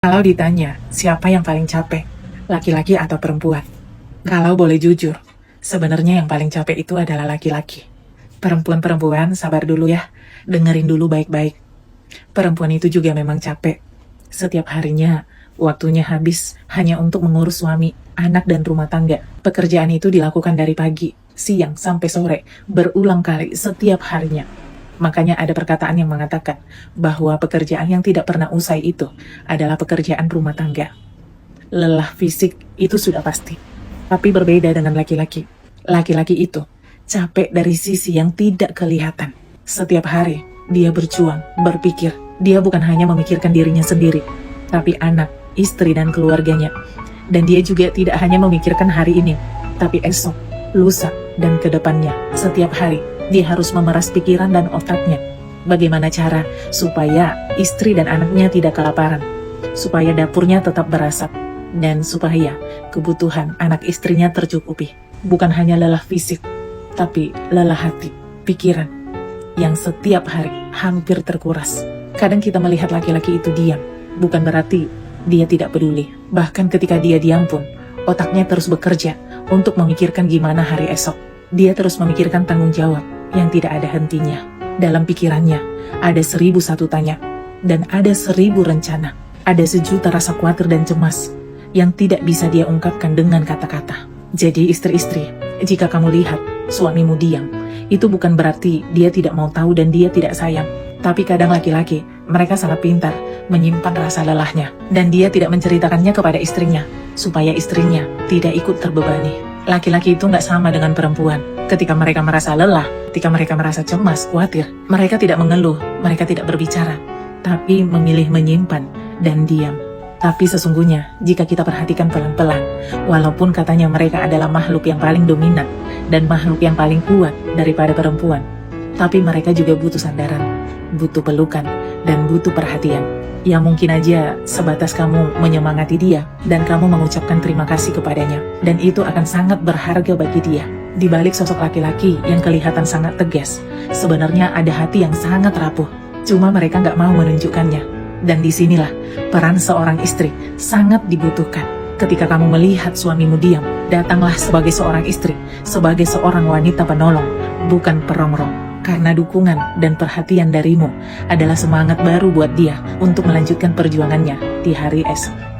Kalau ditanya, siapa yang paling capek? Laki-laki atau perempuan? Kalau boleh jujur, sebenarnya yang paling capek itu adalah laki-laki. Perempuan-perempuan, sabar dulu ya. Dengerin dulu baik-baik. Perempuan itu juga memang capek. Setiap harinya, waktunya habis hanya untuk mengurus suami, anak, dan rumah tangga. Pekerjaan itu dilakukan dari pagi, siang, sampai sore, berulang kali setiap harinya. Makanya ada perkataan yang mengatakan bahwa pekerjaan yang tidak pernah usai itu adalah pekerjaan rumah tangga. Lelah fisik itu sudah pasti. Tapi berbeda dengan laki-laki. Laki-laki itu capek dari sisi yang tidak kelihatan. Setiap hari dia berjuang, berpikir. Dia bukan hanya memikirkan dirinya sendiri, tapi anak, istri, dan keluarganya. Dan dia juga tidak hanya memikirkan hari ini, tapi esok, lusa, dan kedepannya. Setiap hari dia harus memeras pikiran dan otaknya. Bagaimana cara supaya istri dan anaknya tidak kelaparan, supaya dapurnya tetap berasap, dan supaya kebutuhan anak istrinya tercukupi. Bukan hanya lelah fisik, tapi lelah hati, pikiran, yang setiap hari hampir terkuras. Kadang kita melihat laki-laki itu diam, bukan berarti dia tidak peduli. Bahkan ketika dia diam pun, otaknya terus bekerja untuk memikirkan gimana hari esok. Dia terus memikirkan tanggung jawab yang tidak ada hentinya. Dalam pikirannya, ada 1001 tanya, dan ada 1000 rencana. Ada sejuta rasa khawatir dan cemas yang tidak bisa dia ungkapkan dengan kata-kata. Jadi istri-istri, jika kamu lihat suamimu diam, itu bukan berarti dia tidak mau tahu dan dia tidak sayang. Tapi kadang laki-laki, mereka sangat pintar menyimpan rasa lelahnya, dan dia tidak menceritakannya kepada istrinya, supaya istrinya tidak ikut terbebani. Laki-laki itu nggak sama dengan perempuan. Ketika mereka merasa lelah, ketika mereka merasa cemas, khawatir, mereka tidak mengeluh, mereka tidak berbicara, tapi memilih menyimpan dan diam. Tapi sesungguhnya, jika kita perhatikan pelan-pelan, walaupun katanya mereka adalah makhluk yang paling dominan dan makhluk yang paling kuat daripada perempuan, tapi mereka juga butuh sandaran, butuh pelukan, dan butuh perhatian. Ya mungkin aja sebatas kamu menyemangati dia dan kamu mengucapkan terima kasih kepadanya, dan itu akan sangat berharga bagi dia. Di balik sosok laki-laki yang kelihatan sangat tegas, sebenarnya ada hati yang sangat rapuh. Cuma mereka nggak mau menunjukkannya. Dan disinilah peran seorang istri sangat dibutuhkan. Ketika kamu melihat suamimu diam, datanglah sebagai seorang istri, sebagai seorang wanita penolong, bukan perongrong. Karena dukungan dan perhatian darimu adalah semangat baru buat dia untuk melanjutkan perjuangannya di hari esok.